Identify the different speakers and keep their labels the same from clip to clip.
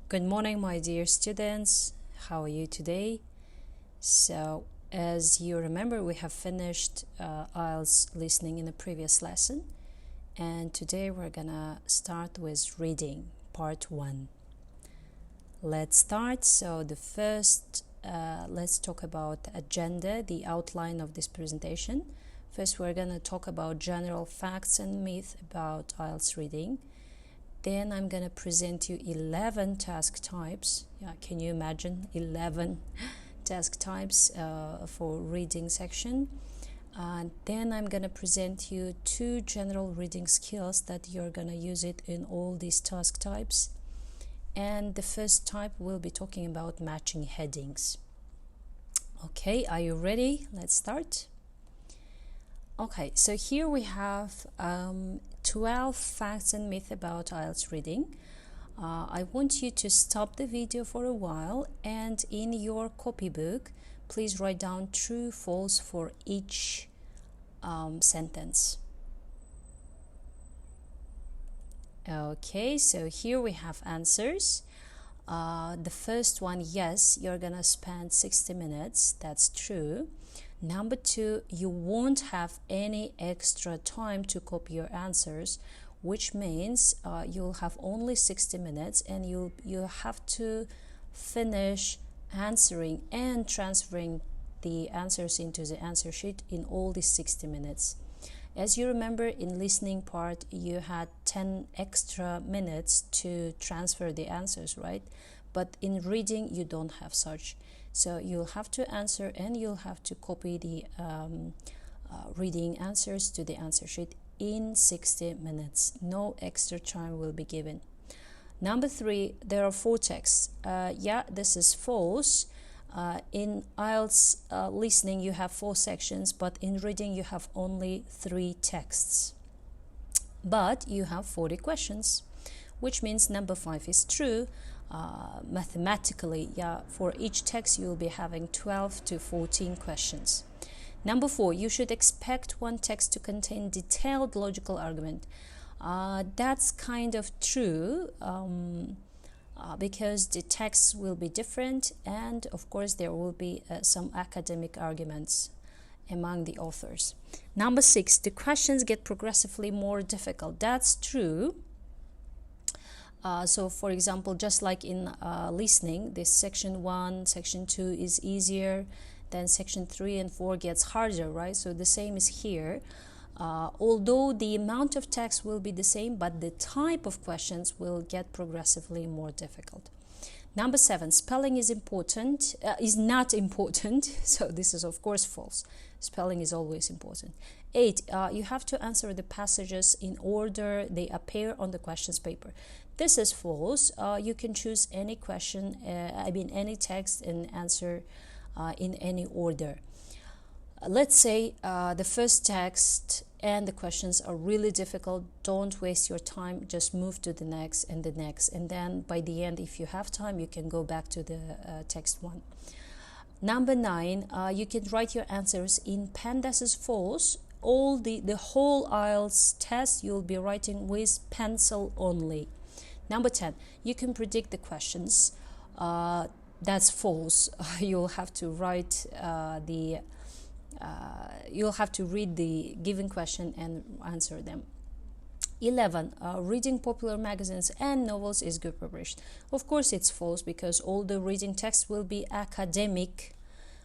Speaker 1: Good morning, my dear students. How are you today? So, as you remember, we have finished IELTS listening in the previous lesson, and today we're gonna start with reading part 1. Let's start. So, the first, let's talk about the agenda, the outline of this presentation. First, we're gonna talk about general facts and myths about IELTS reading. Then I'm going to present you 11 task types. Yeah, can you imagine 11 task types for reading section? Then I'm going to present you 2 general reading skills that you're going to use it in all these task types. And the first type will be talking about matching headings. Okay, are you ready? Let's start. Okay, so here we have 12 facts and myths about IELTS reading. I want you to stop the video for a while, and in your copybook, please write down true, false for each sentence. Okay, so here we have answers. The first one, yes, you're gonna spend 60 minutes. That's true. Number 2, you won't have any extra time to copy your answers, which means you'll have only 60 minutes and you'll have to finish answering and transferring the answers into the answer sheet in all these 60 minutes. As you remember, in listening part, you had 10 extra minutes to transfer the answers, right? But in reading, you don't have such. So you'll have to answer and you'll have to copy the reading answers to the answer sheet in 60 minutes. No extra time will be given. Number 3, there are 4 texts. Yeah, this is false. In IELTS listening, you have 4 sections, but in reading, you have only 3 texts. But you have 40 questions, which means number 5 is true. Mathematically, yeah, for each text you'll be having 12 to 14 questions. Number 4, you should expect one text to contain detailed logical argument. That's kind of true because the texts will be different, and of course there will be some academic arguments among the authors. Number 6, the questions get progressively more difficult. That's true. So for example, just like in listening, this section 1, section 2 is easier, then section 3 and 4 gets harder, right? So the same is here. Although the amount of text will be the same, but the type of questions will get progressively more difficult. Number 7, spelling is not important. So this is of course false. Spelling is always important. 8, you have to answer the passages in order they appear on the questions paper. This is false. You can choose any question, any text and answer in any order. Let's say the first text and the questions are really difficult. Don't waste your time. Just move to the next and the next. And then by the end, if you have time, you can go back to the text 1. Number 9, you can write your answers in pen. This is false. The whole IELTS test you'll be writing with pencil only. Number 10, you can predict the questions. That's false. You'll have to write you'll have to read the given question and answer them. 11, reading popular magazines and novels is good preparation. Of course it's false, because all the reading text will be academic.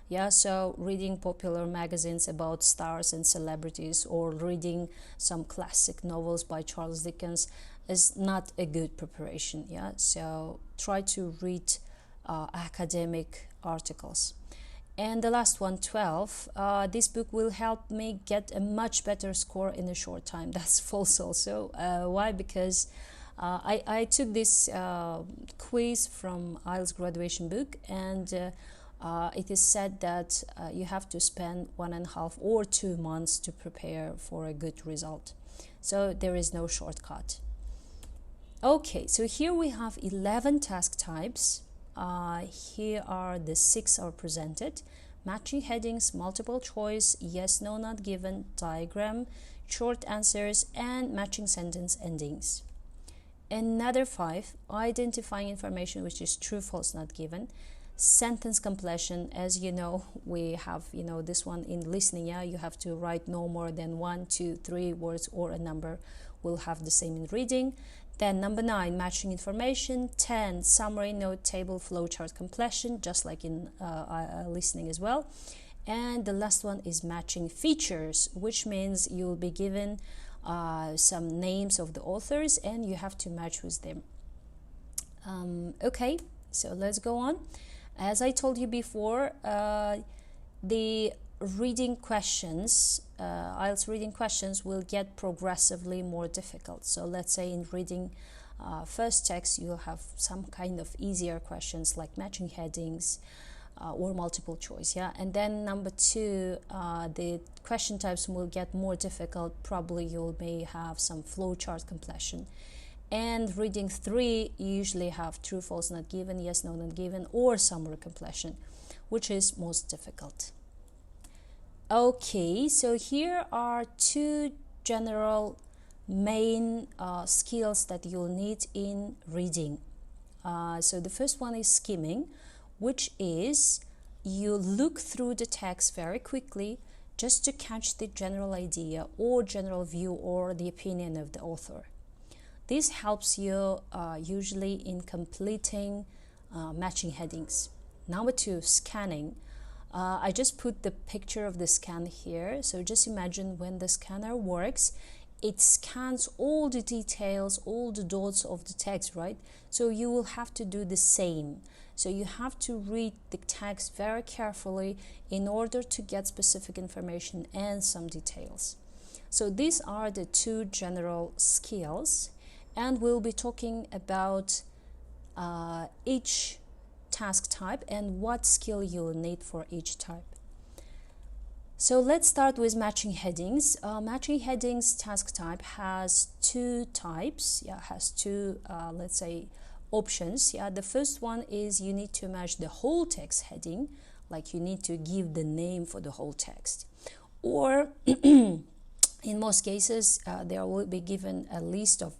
Speaker 1: Yeah, so reading popular magazines about stars and celebrities or reading some classic novels by Charles Dickens is not a good preparation. Yeah, so try to read academic articles. And the last one, 12, this book will help me get a much better score in a short time. That's false also. Why? Because I took this quiz from IELTS graduation book, and it is said that you have to spend 1.5 or 2 months to prepare for a good result. So there is no shortcut. Okay, so here we have 11 task types. Here are the 6 are presented: matching headings, multiple choice, yes, no, not given, diagram, short answers, and matching sentence endings. Another 5, identifying information which is true, false, not given. Sentence completion, as you know, we have, this one in listening, yeah, you have to write no more than 1, 2, 3 words or a number. We'll have the same in reading. Then number 9, matching information. 10, summary, note, table, flowchart completion, just like in listening as well. And the last one is matching features, which means you'll be given some names of the authors and you have to match with them. Okay, so let's go on. As I told you before, the reading questions, IELTS reading questions will get progressively more difficult. So let's say in reading first text, you'll have some kind of easier questions like matching headings or multiple choice, yeah. And then number 2, the question types will get more difficult. Probably you may have some flowchart completion. And reading 3, you usually have true, false, not given, yes, no, not given, or summary completion, which is most difficult. Okay, so here are 2 general main skills that you'll need in reading. So the first one is skimming, which is you look through the text very quickly just to catch the general idea or general view or the opinion of the author. This helps you usually in completing matching headings. Number 2, scanning. I just put the picture of the scan here. So just imagine when the scanner works, it scans all the details, all the dots of the text, right? So you will have to do the same. So you have to read the text very carefully in order to get specific information and some details. So these are the 2 general skills, and we'll be talking about each task type and what skill you'll need for each type. So let's start with matching headings. Matching headings task type has 2 types, has 2 let's say options. The first one is you need to match the whole text heading, like you need to give the name for the whole text, or in most cases there will be given a list of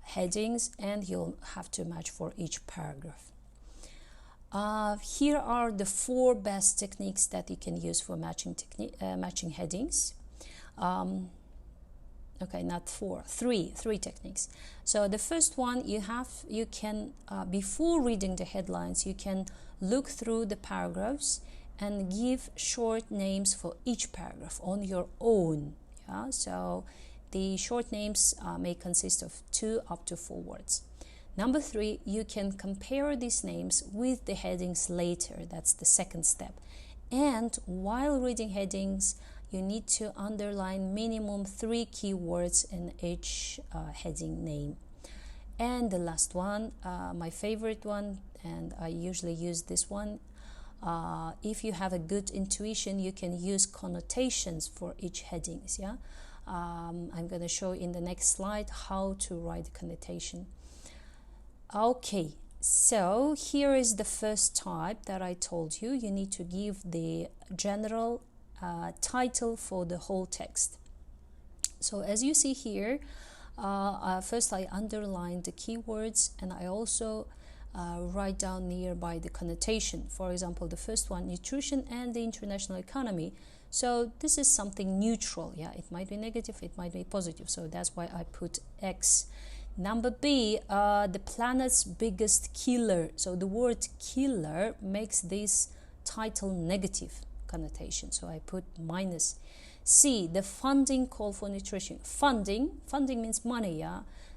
Speaker 1: headings and you'll have to match for each paragraph. Here are the 4 best techniques that you can use for matching headings. Okay, not 4, 3 techniques. So the first one, you can before reading the headlines, you can look through the paragraphs and give short names for each paragraph on your own. So the short names may consist of 2 up to 4 words. Number 3, you can compare these names with the headings later. That's the second step. And while reading headings, you need to underline minimum 3 keywords in each heading name. And the last one, my favorite one, and I usually use this one, if you have a good intuition, you can use connotations for each headings. I'm going to show in the next slide how to write the connotation. Okay, so here is the first type that I told you. You need to give the general title for the whole text. So as you see here, first I underline the keywords and I also write down nearby the connotation. For example, the first one, nutrition and the international economy. So this is something neutral. It might be negative, it might be positive. So that's why I put X. Number B, the planet's biggest killer. So the word killer makes this title negative connotation. So I put minus. C, the funding call for nutrition. Funding means money,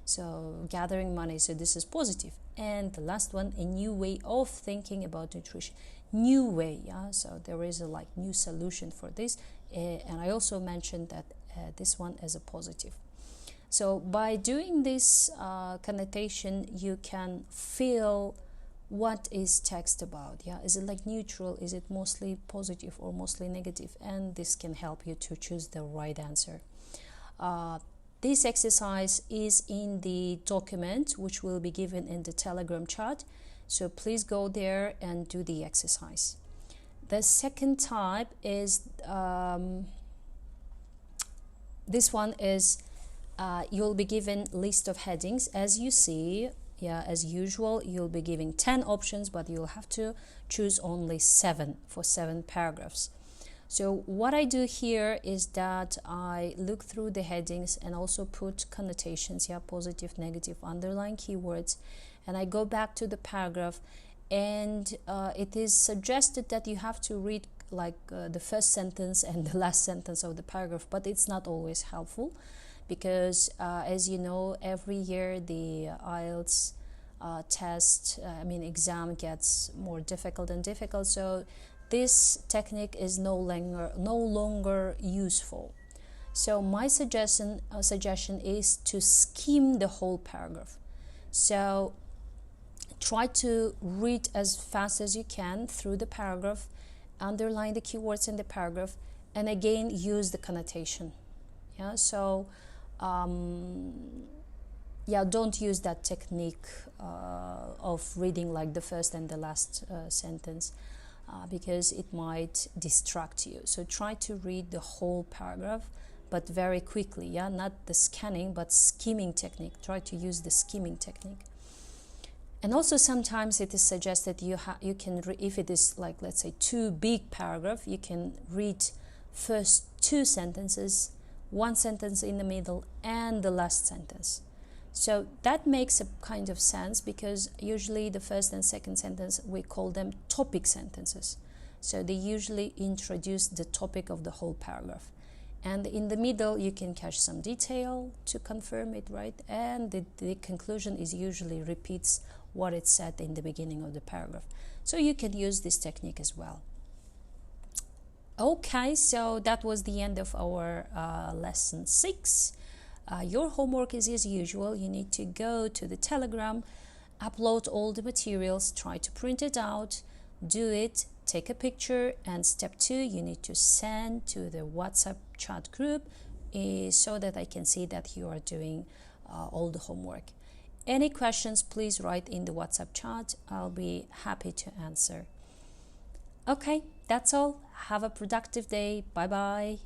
Speaker 1: So gathering money, so this is positive. And the last one, a new way of thinking about nutrition. New way, So there is a new solution for this. And I also mentioned that this one as a positive. So by doing this connotation, you can feel what is text about. Is it neutral? Is it mostly positive or mostly negative? And this can help you to choose the right answer. This exercise is in the document which will be given in the Telegram chat. So please go there and do the exercise. The second type is this one is you'll be given list of headings as you see. Yeah, as usual, you'll be giving 10 options, but you'll have to choose only 7 for 7 paragraphs. So what I do here is that I look through the headings and also put connotations, yeah, positive, negative, underline keywords, and I go back to the paragraph, and it is suggested that you have to read like the first sentence and the last sentence of the paragraph, but it's not always helpful because as you know, every year the IELTS exam gets more difficult and difficult, so this technique is no longer useful. So my suggestion is to skim the whole paragraph. So try to read as fast as you can through the paragraph, underline the keywords in the paragraph, and again use the connotation. Yeah, so don't use that technique of reading like the first and the last sentence because it might distract you. So try to read the whole paragraph, but very quickly. Yeah, not the scanning, but skimming technique. Try to use the skimming technique. And also sometimes it is suggested you can if it is like, let's say, 2 big paragraph, you can read first 2 sentences, 1 sentence in the middle, and the last sentence. So that makes a kind of sense because usually the first and second sentence, we call them topic sentences. So they usually introduce the topic of the whole paragraph. And in the middle, you can catch some detail to confirm it, right? And the conclusion is usually repeats what it said in the beginning of the paragraph. So you can use this technique as well. Okay, so that was the end of our lesson 6. Your homework is as usual. You need to go to the Telegram, upload all the materials, try to print it out, do it, take a picture, and step 2, you need to send to the WhatsApp chat group so that I can see that you are doing all the homework. Any questions, please write in the WhatsApp chat. I'll be happy to answer. Okay, that's all. Have a productive day. Bye-bye.